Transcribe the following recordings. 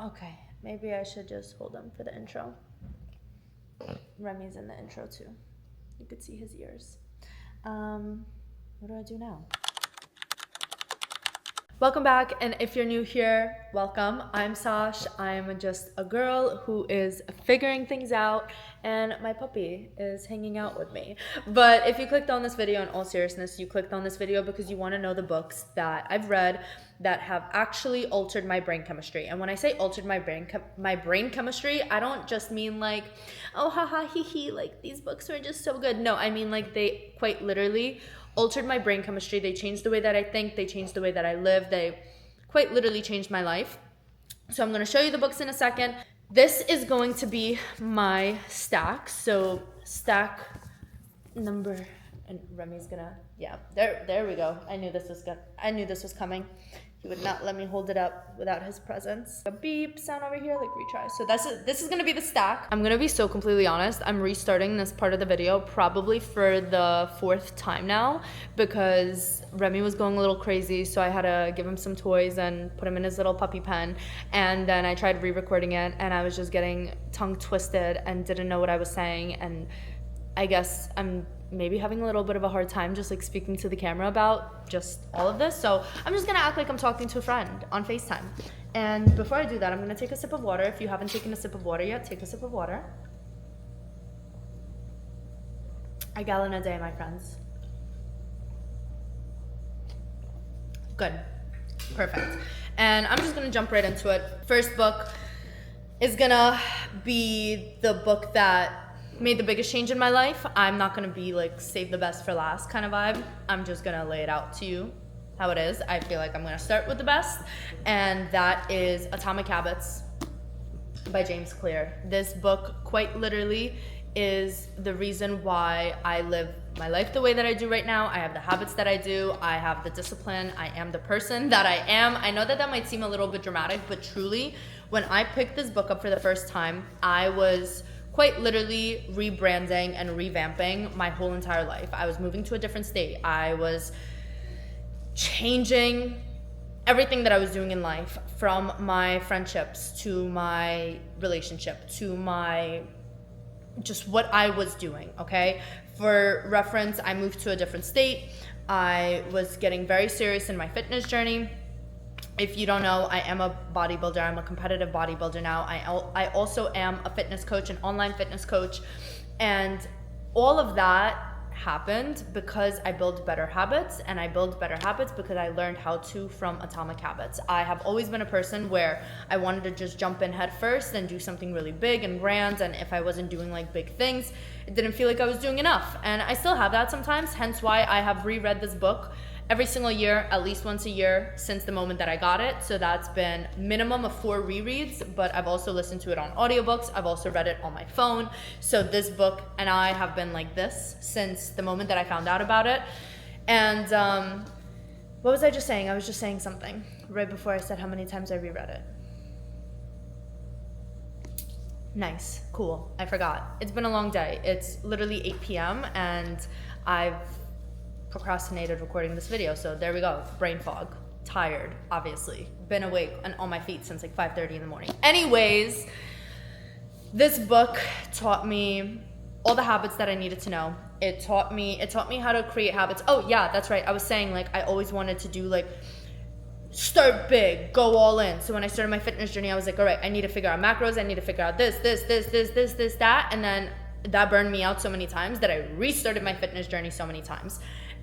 Okay, maybe I should just hold him for the intro. Remy's in the intro too. You could see his ears. What do I do now? Welcome back, and if you're new here, welcome. I'm Sesh. I'm just a girl who is figuring things out, and my puppy is hanging out with me. But if you clicked on this video, in all seriousness, you clicked on this video because you want to know the books that I've read that have actually altered my brain chemistry. And when I say altered my brain chemistry, I don't just mean like, oh haha hee hee, like these books are just so good. No, I mean like they quite literally altered my brain chemistry. They changed the way that I think. They changed the way that I live. They quite literally changed my life. So I'm going to show you the books in a second. This is going to be my stack. So stack number, and Remy's gonna, yeah, there we go. I knew this was coming. He would not let me hold it up without his presence. A beep sound over here, like retry. So this is gonna be the stack. I'm gonna be so completely honest. I'm restarting this part of the video probably for the 4th time now because Remy was going a little crazy. So I had to give him some toys and put him in his little puppy pen. And then I tried re-recording it and I was just getting tongue twisted and didn't know what I was saying. And I guess I'm maybe having a little bit of a hard time just like speaking to the camera about just all of this. So I'm just gonna act like I'm talking to a friend on FaceTime. And before I do that, I'm gonna take a sip of water. If you haven't taken a sip of water yet, take a sip of water. A gallon a day, my friends. Good, perfect. And I'm just gonna jump right into it. First book is gonna be the book that made the biggest change in my life. I'm not gonna be like save the best for last kind of vibe. I'm just gonna lay it out to you how it is. I feel like I'm gonna start with the best, and that is Atomic Habits by James Clear. This book quite literally is the reason why I live my life the way that I do right now. I have the habits that I do. I have the discipline. I am the person that I am. I know that might seem a little bit dramatic, but truly, when I picked this book up for the first time, I was quite literally rebranding and revamping my whole entire life. I was moving to a different state. I was changing everything that I was doing in life, from my friendships to my relationship to my just what I was doing, okay? For reference, I moved to a different state. I was getting very serious in my fitness journey. If you don't know, I am a bodybuilder. I'm a competitive bodybuilder now. I also am a fitness coach, an online fitness coach. And all of that happened because I built better habits, and I built better habits because I learned how to from Atomic Habits. I have always been a person where I wanted to just jump in head first and do something really big and grand. And if I wasn't doing like big things, it didn't feel like I was doing enough. And I still have that sometimes, hence why I have reread this book every single year, at least once a year since the moment that I got it. So that's been minimum of 4 rereads, but I've also listened to it on audiobooks. I've also read it on my phone. So this book and I have been like this since the moment that I found out about it. And what was I just saying? I was just saying something right before I said how many times I reread it. Nice, cool, I forgot. It's been a long day. It's literally 8 p.m. and I've procrastinated recording this video, so there we go. Brain fog, tired, obviously, been awake and on my feet since like 5:30 in the morning. Anyways, this book taught me all the habits that I needed to know. It taught me how to create habits. Oh yeah, that's right, I was saying like I always wanted to do like start big, go all in. So when I started my fitness journey, I was like, all right, I need to figure out macros, I need to figure out this, that, and then that burned me out so many times that I restarted my fitness journey so many times.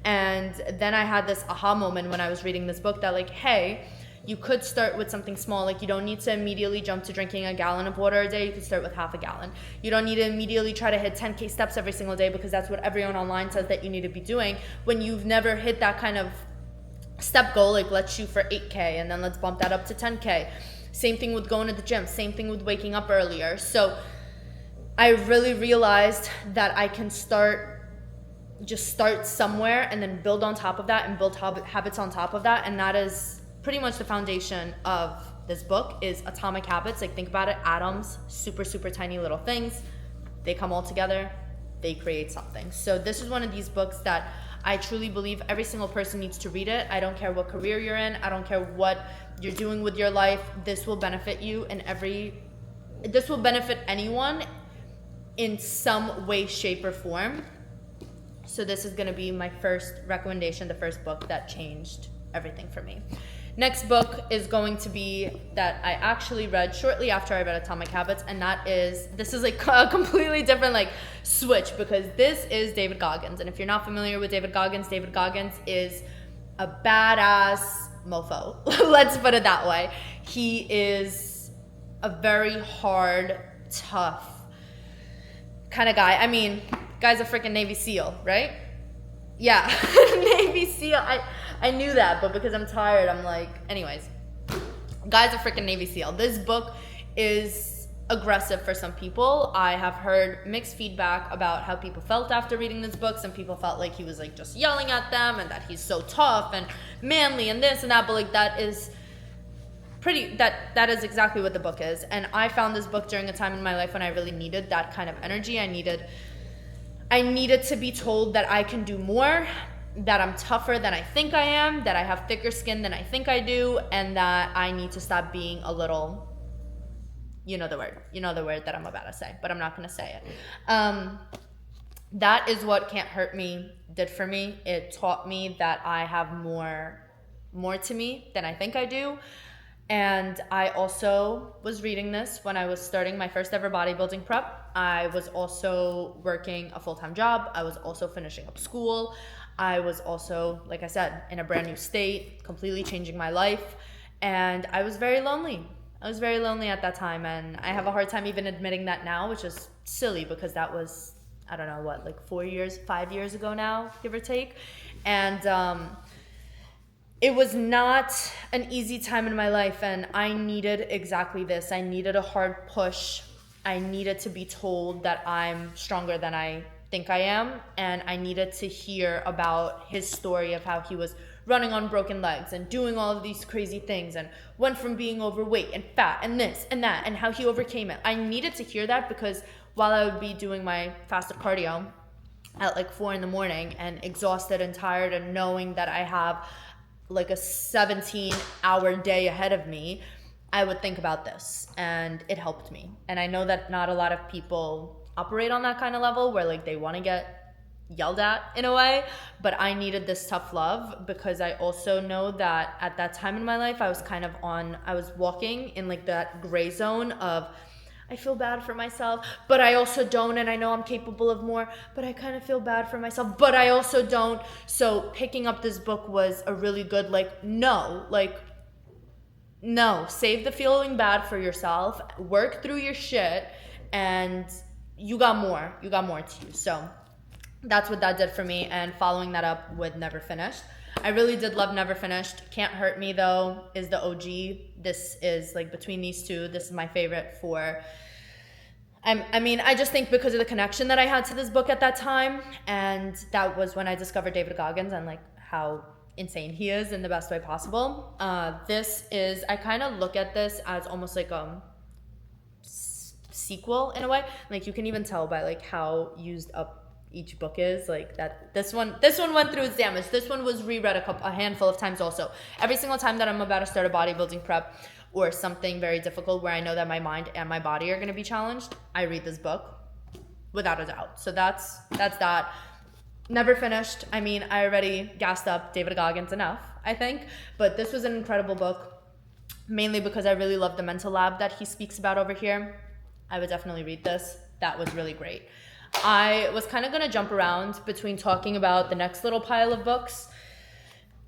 And then I had this aha moment when I was reading this book that like, hey, you could start with something small. Like you don't need to immediately jump to drinking a gallon of water a day. You could start with half a gallon. You don't need to immediately try to hit 10K steps every single day because that's what everyone online says that you need to be doing when you've never hit that kind of step goal. Like let's shoot for 8K and then let's bump that up to 10K. Same thing with going to the gym. Same thing with waking up earlier. So I really realized that I can start somewhere and then build on top of that and build habits on top of that. And that is pretty much the foundation of this book is Atomic Habits. Like think about it, atoms, super, super tiny little things. They come all together, they create something. So this is one of these books that I truly believe every single person needs to read it. I don't care what career you're in. I don't care what you're doing with your life. This will benefit you this will benefit anyone in some way, shape, or form. So this is going to be my first recommendation, the first book that changed everything for me. Next book is going to be that I actually read shortly after I read Atomic Habits, and this is like a completely different like switch, because this is David Goggins. And if you're not familiar with David Goggins is a badass mofo. Let's put it that way. He is a very hard, tough kind of guy. I mean, guy's a freaking Navy SEAL, right? Yeah, Navy SEAL. I knew that, but because I'm tired, I'm like, anyways. Guy's a freaking Navy SEAL. This book is aggressive for some people. I have heard mixed feedback about how people felt after reading this book. Some people felt like he was like just yelling at them and that he's so tough and manly and this and that, but like that is exactly what the book is. And I found this book during a time in my life when I really needed that kind of energy. I needed to be told that I can do more, that I'm tougher than I think I am, that I have thicker skin than I think I do, and that I need to stop being a little, you know the word that I'm about to say, but I'm not going to say it. That is what Can't Hurt Me did for me. It taught me that I have more to me than I think I do. And I also was reading this when I was starting my first ever bodybuilding prep. I was also working a full-time job. I was also finishing up school. I was also, like I said, in a brand new state, completely changing my life. And I was very lonely. I was very lonely at that time. And I have a hard time even admitting that now, which is silly because that was, I don't know what, like 5 years ago now, give or take. And it was not an easy time in my life, and I needed exactly this. I needed a hard push. I needed to be told that I'm stronger than I think I am, and I needed to hear about his story of how he was running on broken legs and doing all of these crazy things and went from being overweight and fat and this and that and how he overcame it. I needed to hear that because while I would be doing my fasted cardio at like 4 a.m. and exhausted and tired and knowing that I have like a 17-hour day ahead of me, I would think about this, and it helped me. And I know that not a lot of people operate on that kind of level where like they want to get yelled at in a way, but I needed this tough love because I also know that at that time in my life I was walking in like that gray zone of I feel bad for myself, but I also don't, and I know I'm capable of more, but I kind of feel bad for myself, but I also don't. So picking up this book was a really good, no, save the feeling bad for yourself, work through your shit, and you got more to you. So that's what that did for me, and following that up with Never Finished. I really did love Never Finished. Can't Hurt Me, though, is the OG. This is, like, between these two, this is my favorite for... I just think because of the connection that I had to this book at that time, and that was when I discovered David Goggins and, like, how insane he is in the best way possible. I kind of look at this as almost like a sequel in a way. Like, you can even tell by, like, how used up each book is, like that this one went through its damage. This one was reread a handful of times also. Every single time that I'm about to start a bodybuilding prep or something very difficult where I know that my mind and my body are going to be challenged, I read this book without a doubt. So that's that. Never Finished. I mean, I already gassed up David Goggins enough, I think, but this was an incredible book, mainly because I really love the mental lab that he speaks about over here. I would definitely read this. That was really great. I was kind of going to jump around between talking about the next little pile of books.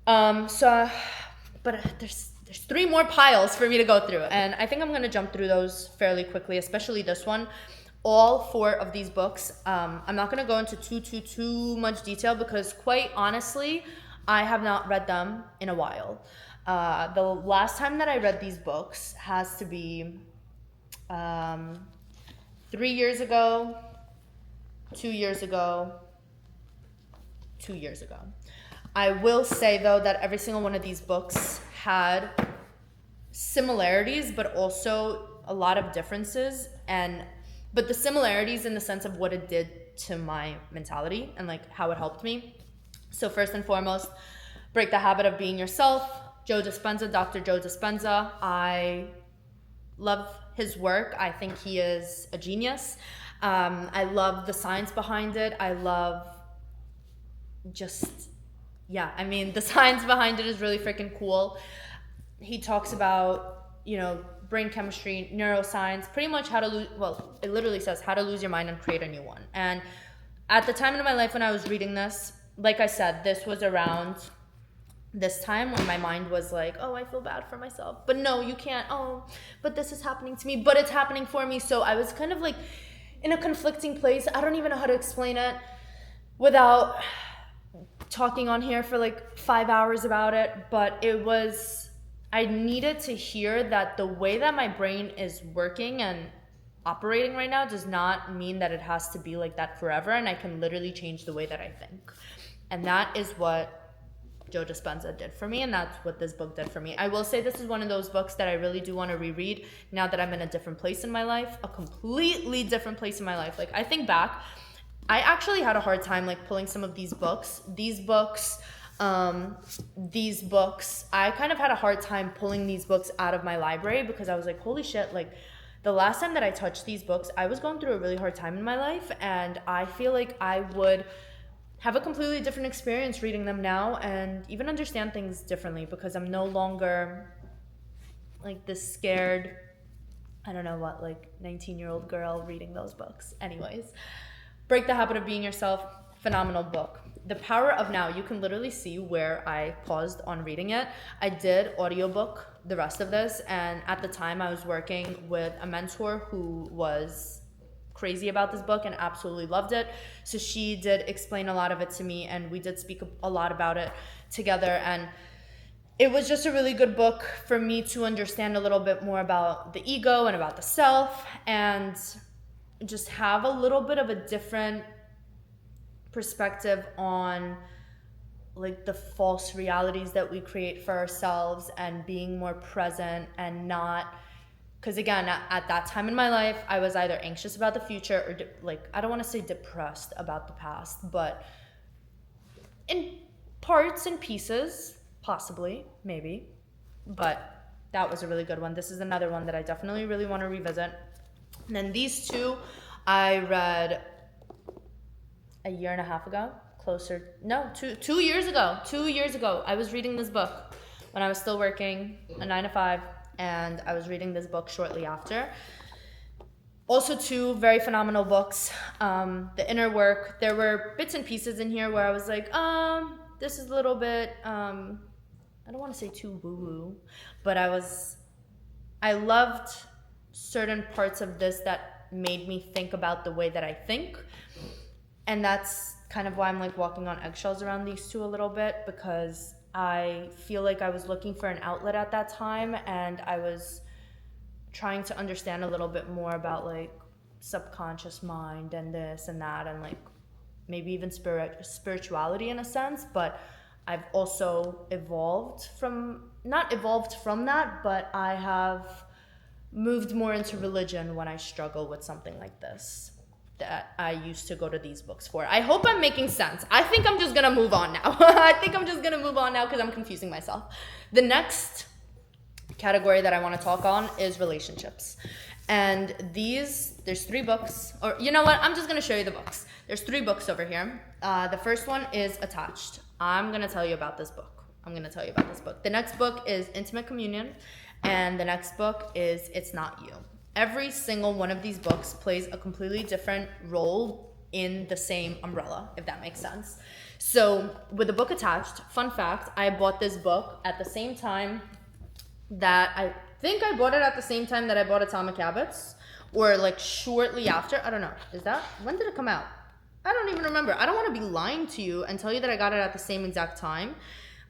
But there's 3 more piles for me to go through, and I think I'm going to jump through those fairly quickly, especially this one. All 4 of these books, I'm not going to go into too much detail because, quite honestly, I have not read them in a while. The last time that I read these books has to be 3 years ago, 2 years ago, 2 years ago. I will say, though, that every single one of these books had similarities, but also a lot of differences. But the similarities in the sense of what it did to my mentality and like how it helped me. So first and foremost, Break the Habit of Being Yourself. Joe Dispenza, Dr. Joe Dispenza. I love his work. I think he is a genius. I love the science behind it. I love the science behind it is really freaking cool. He talks about, brain chemistry, neuroscience, pretty much how to lose, it literally says how to lose your mind and create a new one. And at the time in my life when I was reading this, like I said, this was around this time when my mind was like, oh, I feel bad for myself. But no, you can't. Oh, but this is happening to me, but it's happening for me. So I was kind of like in a conflicting place. I don't even know how to explain it without talking on here for like 5 hours about it. But I needed to hear that the way that my brain is working and operating right now does not mean that it has to be like that forever. And I can literally change the way that I think. And that is what Joe Dispenza did for me, and that's what this book did for me. I will say this is one of those books that I really do want to reread now that I'm in a different place in my life, a completely different place in my life. Like, I think back, I actually had a hard time like pulling some of these books. I kind of had a hard time pulling these books out of my library because I was like, holy shit, like the last time that I touched these books, I was going through a really hard time in my life, and I feel like I would have a completely different experience reading them now and even understand things differently because I'm no longer like this scared, I don't know what, like 19-year-old girl reading those books. Anyways, Break the Habit of Being Yourself, phenomenal book. The Power of Now, you can literally see where I paused on reading it. I did audiobook the rest of this, and at the time I was working with a mentor who was crazy about this book and absolutely loved it. So she did explain a lot of it to me, and we did speak a lot about it together. And it was just a really good book for me to understand a little bit more about the ego and about the self, and just have a little bit of a different perspective on like the false realities that we create for ourselves, and being more present and not. Because again, at that time in my life, I was either anxious about the future or I don't want to say depressed about the past, but in parts and pieces, possibly, maybe. But that was a really good one. This is another one that I definitely really want to revisit. And then these two, I read a year and a half ago, 2 years ago. 2 years ago, I was reading this book when I was still working a 9 to 5. And I was reading this book shortly after. Also, two very phenomenal books. The Inner Work. There were bits and pieces in here where I was like, this is a little bit, I don't want to say too woo-woo, but I loved certain parts of this that made me think about the way that I think. And that's kind of why I'm like walking on eggshells around these two a little bit, because I feel like I was looking for an outlet at that time, and I was trying to understand a little bit more about like subconscious mind and this and that, and like maybe even spirituality in a sense. But I've also not evolved from that, but I have moved more into religion when I struggle with something like this that I used to go to these books for. I hope I'm making sense. I think I'm just gonna move on now. Because I'm confusing myself. The next category that I want to talk on is relationships. And there's 3 books, or you know what? I'm just gonna show you the books. There's 3 books over here. The first one is Attached. I'm gonna tell you about this book. The next book is Intimate Communion, and the next book is It's Not You. Every single one of these books plays a completely different role in the same umbrella, if that makes sense. So with the book Attached, fun fact, I bought this book at the same time that I bought Atomic Habits, or like shortly after. I don't know. When did it come out? I don't even remember. I don't want to be lying to you and tell you that I got it at the same exact time.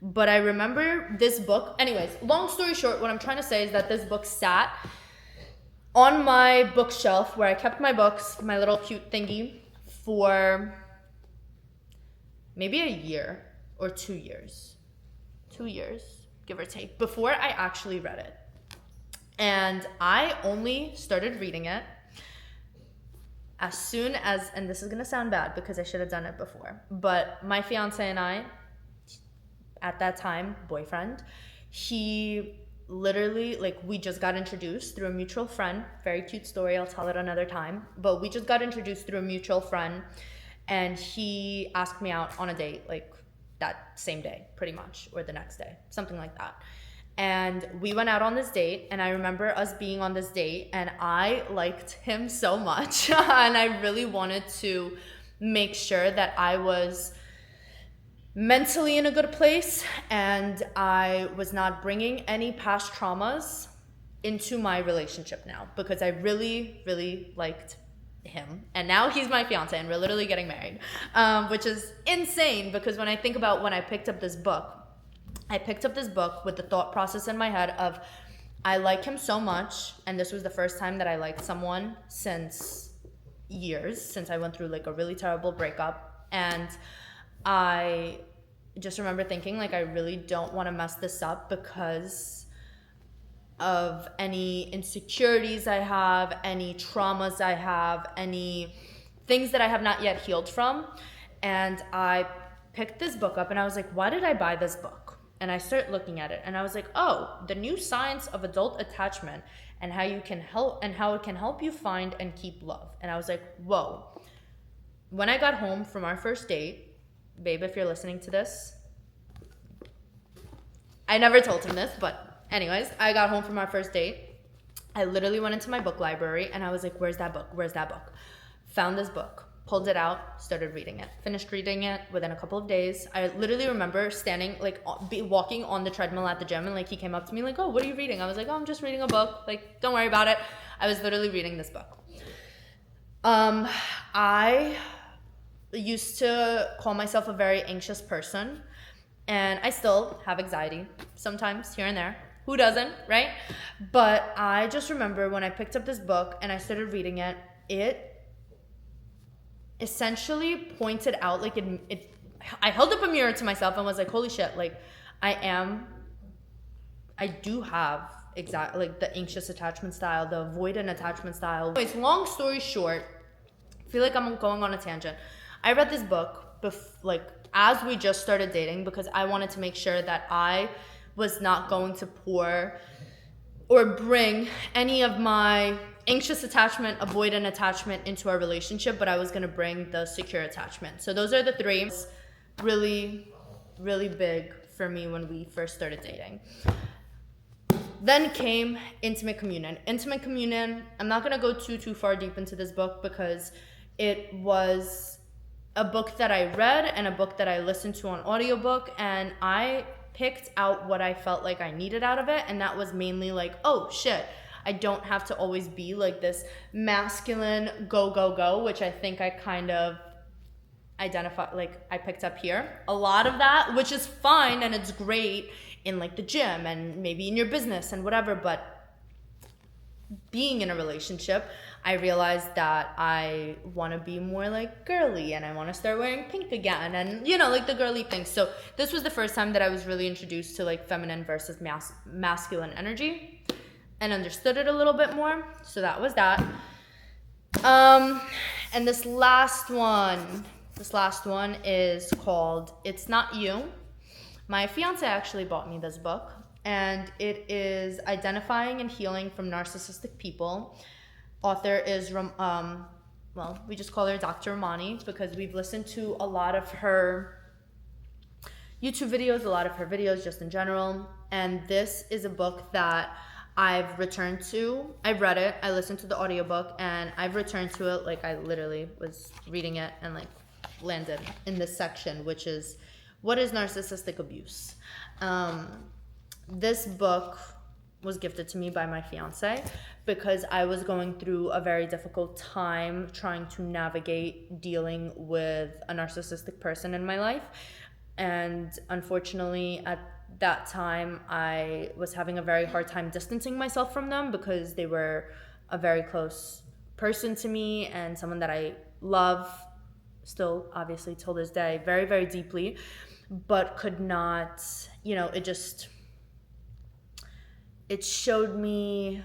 But I remember this book. Anyways, long story short, what I'm trying to say is that this book sat on my bookshelf where I kept my books, my little cute thingy, for maybe a year or 2 years. 2 years, give or take, before I actually read it. And I only started reading it as soon as, and this is going to sound bad because I should have done it before, but my fiance and I at that time, boyfriend, he literally, like, we just got introduced through a mutual friend. Very cute story, I'll tell it another time. But we just got introduced through a mutual friend, and he asked me out on a date, like, that same day, pretty much, or the next day, something like that. And we went out on this date, and I remember us being on this date, and I liked him so much, and I really wanted to make sure that I was mentally in a good place, and I was not bringing any past traumas into my relationship now, because I really, really liked him. And now he's my fiance, and we're literally getting married, which is insane, because when I think about when I picked up this book with the thought process in my head of, I like him so much, and this was the first time that I liked someone since years, since I went through like a really terrible breakup. And I just remember thinking, like, I really don't want to mess this up because of any insecurities I have, any traumas I have, any things that I have not yet healed from. And I picked this book up, and I was like, why did I buy this book? And I started looking at it, and I was like, oh, the new science of adult attachment, and how it can help you find and keep love. And I was like, whoa. When I got home from our first date, babe, if you're listening to this, I never told him this, but anyways, I got home from our first date. I literally went into my book library, and I was like, where's that book? Found this book, pulled it out, started reading it, finished reading it within a couple of days. I literally remember standing, like, walking on the treadmill at the gym, and like he came up to me like, oh, what are you reading? I was like, oh, I'm just reading a book, like, don't worry about it. I was literally reading this book. I used to call myself a very anxious person, and I still have anxiety sometimes, here and there. Who doesn't, right? But I just remember when I picked up this book and I started reading it, it essentially pointed out, like, I held up a mirror to myself and was like, holy shit, like, I do have exactly like the anxious attachment style, the avoidant attachment style. Anyways, long story short, I feel like I'm going on a tangent. I read this book as we just started dating, because I wanted to make sure that I was not going to pour or bring any of my anxious attachment, avoidant attachment into our relationship, but I was going to bring the secure attachment. So those are the three. Really, really big for me when we first started dating. Then came intimate communion. Intimate communion, I'm not going to go too far deep into this book, because it was a book that I read and a book that I listened to on audiobook, and I picked out what I felt like I needed out of it, and that was mainly like, oh shit, I don't have to always be like this masculine go, which I think I kind of identify, like, I picked up here. A lot of that, which is fine and it's great in like the gym and maybe in your business and whatever, but being in a relationship, I realized that I want to be more like girly, and I want to start wearing pink again, and you know, like the girly things. So this was the first time that I was really introduced to like feminine versus masculine energy, and understood it a little bit more. So that was that. And this last one is called It's Not You. My fiance actually bought me this book, and it is Identifying and Healing from Narcissistic People. Author is, we just call her Dr. Ramani, because we've listened to a lot of her YouTube videos, a lot of her videos just in general. And this is a book that I've returned to. I've read it, I listened to the audiobook, and I've returned to it. Like, I literally was reading it and like landed in this section, which is, what is narcissistic abuse? This book was gifted to me by my fiance, because I was going through a very difficult time trying to navigate dealing with a narcissistic person in my life. And unfortunately, at that time, I was having a very hard time distancing myself from them, because they were a very close person to me and someone that I love still, obviously, till this day, very, very deeply, but could not, you know, it showed me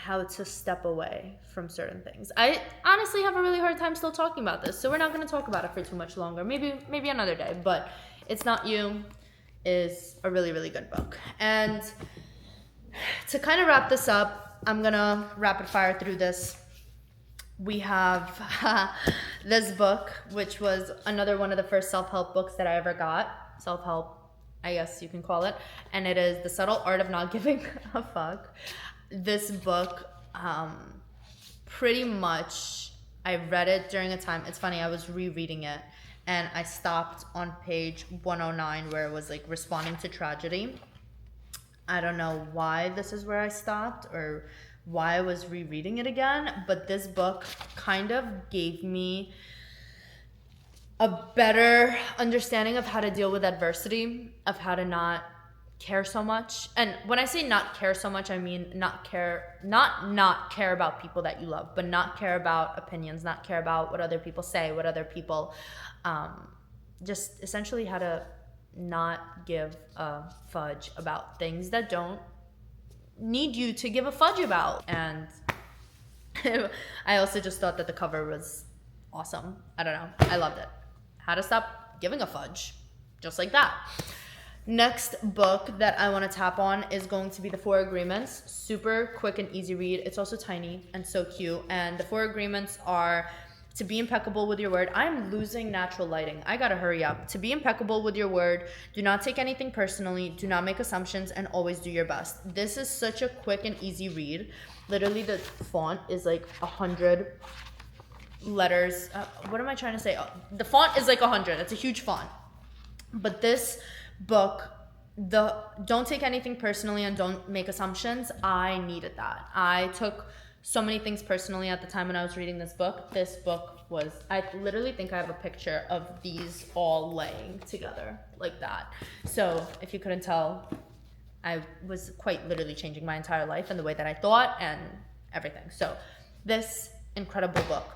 how to step away from certain things. I honestly have a really hard time still talking about this, so we're not going to talk about it for too much longer. Maybe another day, but It's Not You is a really, really good book. And to kind of wrap this up, I'm going to rapid fire through this. We have this book, which was another one of the first self-help books that I ever got. Self-help, I guess you can call it. And it is The Subtle Art of Not Giving a Fuck. This book, pretty much, I read it during a time. It's funny, I was rereading it. And I stopped on page 109 where it was like responding to tragedy. I don't know why this is where I stopped or why I was rereading it again, but this book kind of gave me a better understanding of how to deal with adversity, of how to not care so much. And when I say not care so much, I mean not care about people that you love, but not care about opinions, not care about what other people say, what other people, just essentially how to not give a fudge about things that don't need you to give a fudge about. And I also just thought that the cover was awesome. I don't know. I loved it. How to stop giving a fudge. Just like that. Next book that I want to tap on is going to be The Four Agreements. Super quick and easy read. It's also tiny and so cute. And the Four Agreements are to be impeccable with your word. I'm losing natural lighting. I gotta hurry up. To be impeccable with your word. Do not take anything personally. Do not make assumptions and always do your best. This is such a quick and easy read. Literally the font is like 100 letters. What am I trying to say? The font is like 100. It's a huge font. But this book, don't take anything personally and don't make assumptions. I needed that. I took so many things personally at the time when I was reading this book. This book was, I literally think I have a picture of these all laying together like that. So if you couldn't tell, I was quite literally changing my entire life and the way that I thought and everything. So this incredible book.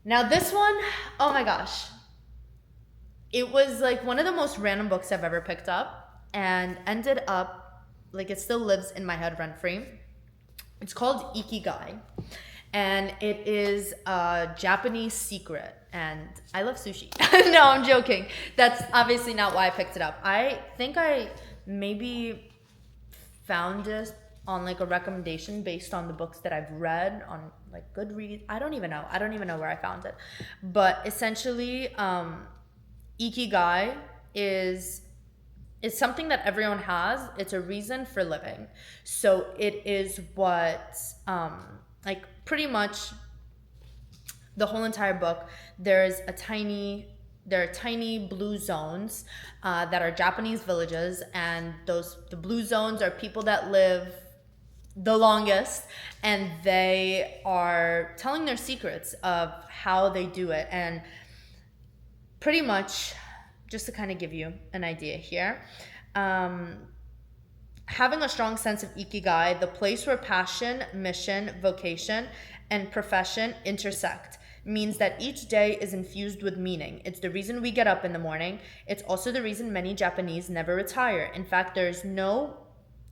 Now this one, oh my gosh. It was like one of the most random books I've ever picked up and ended up, like it still lives in my head rent-free. It's called Ikigai, and it is a Japanese secret, and I love sushi. No, I'm joking. That's obviously not why I picked it up. I think I maybe found it on like a recommendation based on the books that I've read on like Goodreads. I don't even know where I found it. But essentially, Ikigai is something that everyone has. It's a reason for living. So it is what, like pretty much the whole entire book, there are tiny blue zones that are Japanese villages, and the blue zones are people that live the longest, and they are telling their secrets of how they do it. And pretty much, just to kind of give you an idea here, having a strong sense of Ikigai, the place where passion, mission, vocation, and profession intersect, means that each day is infused with meaning. It's the reason we get up in the morning. It's also the reason many Japanese never retire. In fact, there's no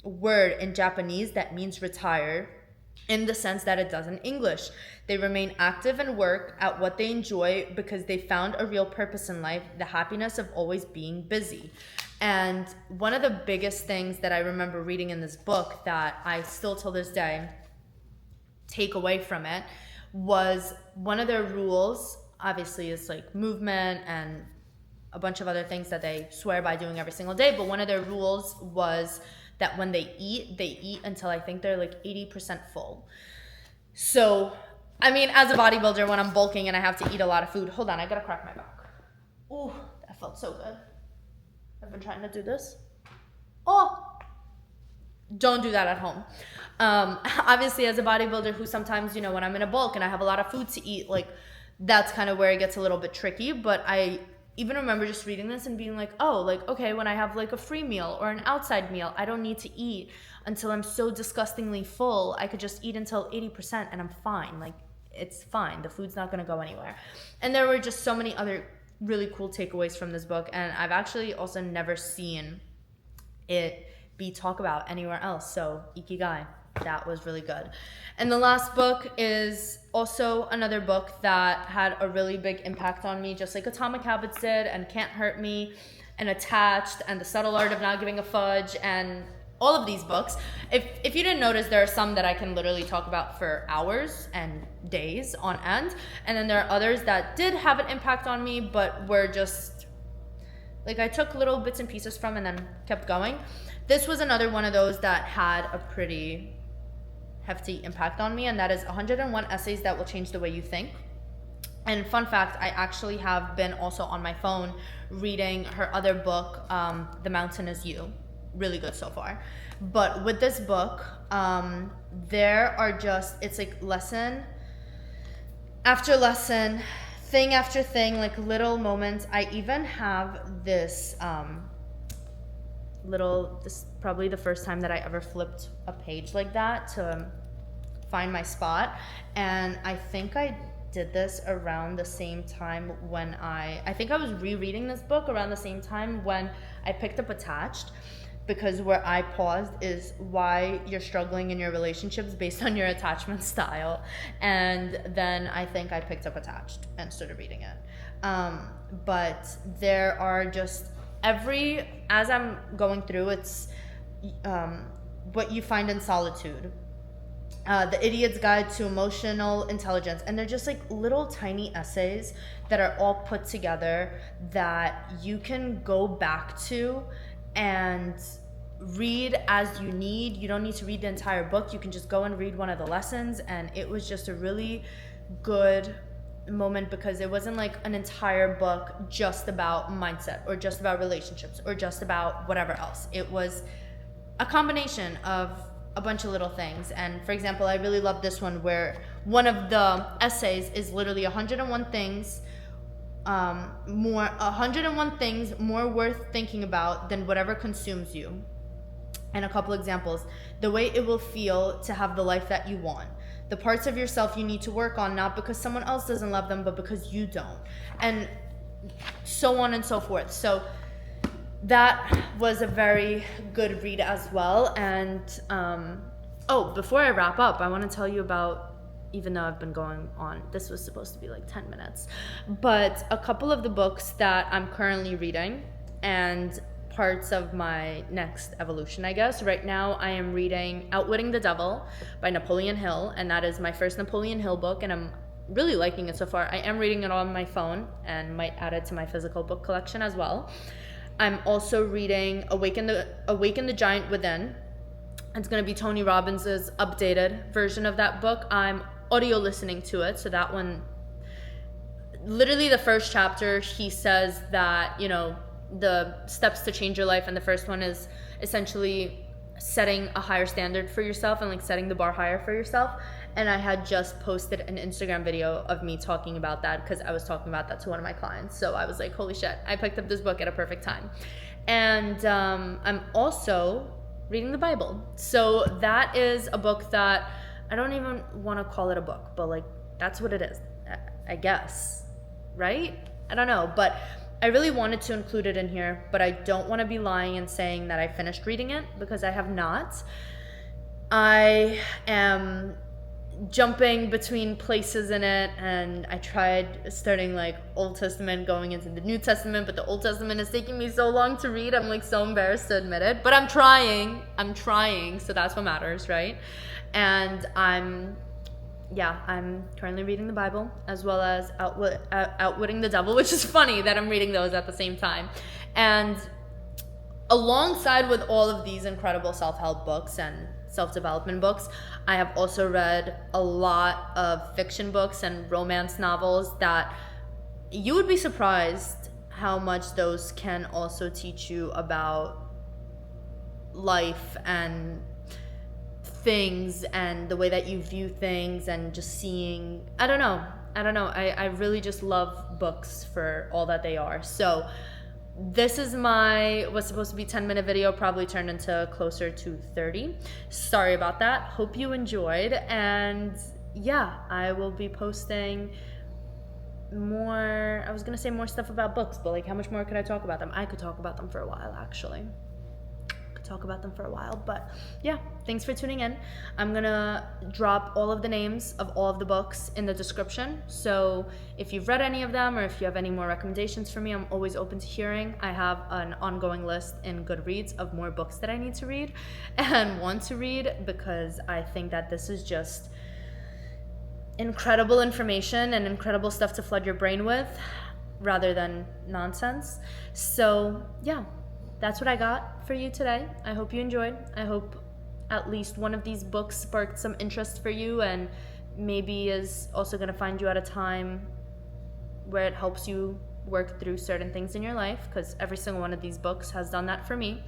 word in Japanese that means retire in the sense that it does in English. They remain active and work at what they enjoy because they found a real purpose in life, the happiness of always being busy. And one of the biggest things that I remember reading in this book that I still till this day take away from it was one of their rules, obviously is like movement and a bunch of other things that they swear by doing every single day, but one of their rules was that when they eat until I think they're like 80% full. So, I mean, as a bodybuilder, when I'm bulking and I have to eat a lot of food, hold on, I gotta crack my back. Ooh, that felt so good. I've been trying to do this. Oh, don't do that at home. Obviously, as a bodybuilder who sometimes, you know, when I'm in a bulk and I have a lot of food to eat, like that's kind of where it gets a little bit tricky. But I even remember just reading this and being like, oh, like, okay, when I have like a free meal or an outside meal, I don't need to eat until I'm so disgustingly full. I could just eat until 80% and I'm fine. Like, it's fine. The food's not going to go anywhere. And there were just so many other really cool takeaways from this book. And I've actually also never seen it be talked about anywhere else. So Ikigai, that was really good. And the last book is also another book that had a really big impact on me, just like Atomic Habits did, and Can't Hurt Me, and Attached, and The Subtle Art of Not Giving a Fudge, and all of these books. If you didn't notice, there are some that I can literally talk about for hours and days on end, and then there are others that did have an impact on me, but were just like I took little bits and pieces from and then kept going. This was another one of those that had a pretty hefty impact on me, and that is 101 Essays That Will Change the Way You Think. And fun fact, I actually have been also on my phone reading her other book, The Mountain Is You. Really good so far. But with this book, there are just, it's like lesson after lesson, thing after thing, like little moments. I even have this this probably the first time that I ever flipped a page like that to find my spot. And I think I did this around the same time when I think I was rereading this book around the same time when I picked up Attached, because where I paused is why you're struggling in your relationships based on your attachment style. And then I think I picked up Attached and started reading it. But there are just as I'm going through, it's what you find in solitude. The Idiot's Guide to Emotional Intelligence. And they're just like little tiny essays that are all put together that you can go back to and read as you need. You don't need to read the entire book. You can just go and read one of the lessons. And it was just a really good moment, because it wasn't like an entire book just about mindset or just about relationships or just about whatever else. It was a combination of a bunch of little things. And for example, I really love this one where one of the essays is literally 101 things more worth thinking about than whatever consumes you. And a couple examples: the way it will feel to have the life that you want, the parts of yourself you need to work on, not because someone else doesn't love them, but because you don't, and so on and so forth. So that was a very good read as well. And before I wrap up, I want to tell you about, even though I've been going on, this was supposed to be like 10 minutes, but a couple of the books that I'm currently reading and parts of my next evolution, I guess. Right now I am reading Outwitting the Devil by Napoleon Hill, and that is my first Napoleon Hill book, and I'm really liking it so far. I am reading it on my phone and might add it to my physical book collection as well. I'm also reading Awaken the Giant Within. It's going to be Tony Robbins' updated version of that book. I'm audio listening to it, so that one, literally the first chapter, he says that, the steps to change your life, and the first one is essentially setting a higher standard for yourself and like setting the bar higher for yourself. And I had just posted an Instagram video of me talking about that, because I was talking about that to one of my clients. So I was like, holy shit, I picked up this book at a perfect time. And I'm also reading the Bible. So that is a book that I don't even want to call it a book, but like that's what it is, I guess, right? I don't know, but I really wanted to include it in here, but I don't want to be lying and saying that I finished reading it, because I have not. I am jumping between places in it, and I tried starting like Old Testament, going into the New Testament, but the Old Testament is taking me so long to read. I'm like so embarrassed to admit it, but I'm trying, so that's what matters, right? And I'm currently reading the Bible, as well as Outwitting the Devil, which is funny that I'm reading those at the same time. And alongside with all of these incredible self-help books and self-development books, I have also read a lot of fiction books and romance novels that you would be surprised how much those can also teach you about life and things and the way that you view things, and just seeing, I don't know. I really just love books for all that they are. So this is was supposed to be 10-minute video, probably turned into closer to 30. Sorry about that. Hope you enjoyed. And yeah, I will be posting more. I was going to say more stuff about books, but like how much more could I talk about them? I could talk about them for a while, actually. talk about them for a while. But yeah, thanks for tuning in. I'm gonna drop all of the names of all of the books in the description. So if you've read any of them or if you have any more recommendations for me, I'm always open to hearing. I have an ongoing list in Goodreads of more books that I need to read and want to read, because I think that this is just incredible information and incredible stuff to flood your brain with rather than nonsense. So yeah, that's what I got for you today. I hope you enjoyed. I hope at least one of these books sparked some interest for you, and maybe is also going to find you at a time where it helps you work through certain things in your life, because every single one of these books has done that for me.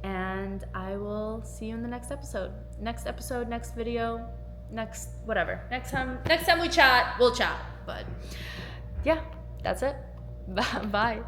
And I will see you in the next episode, next video, next whatever. Next time we chat, we'll chat. But yeah, that's it. Bye.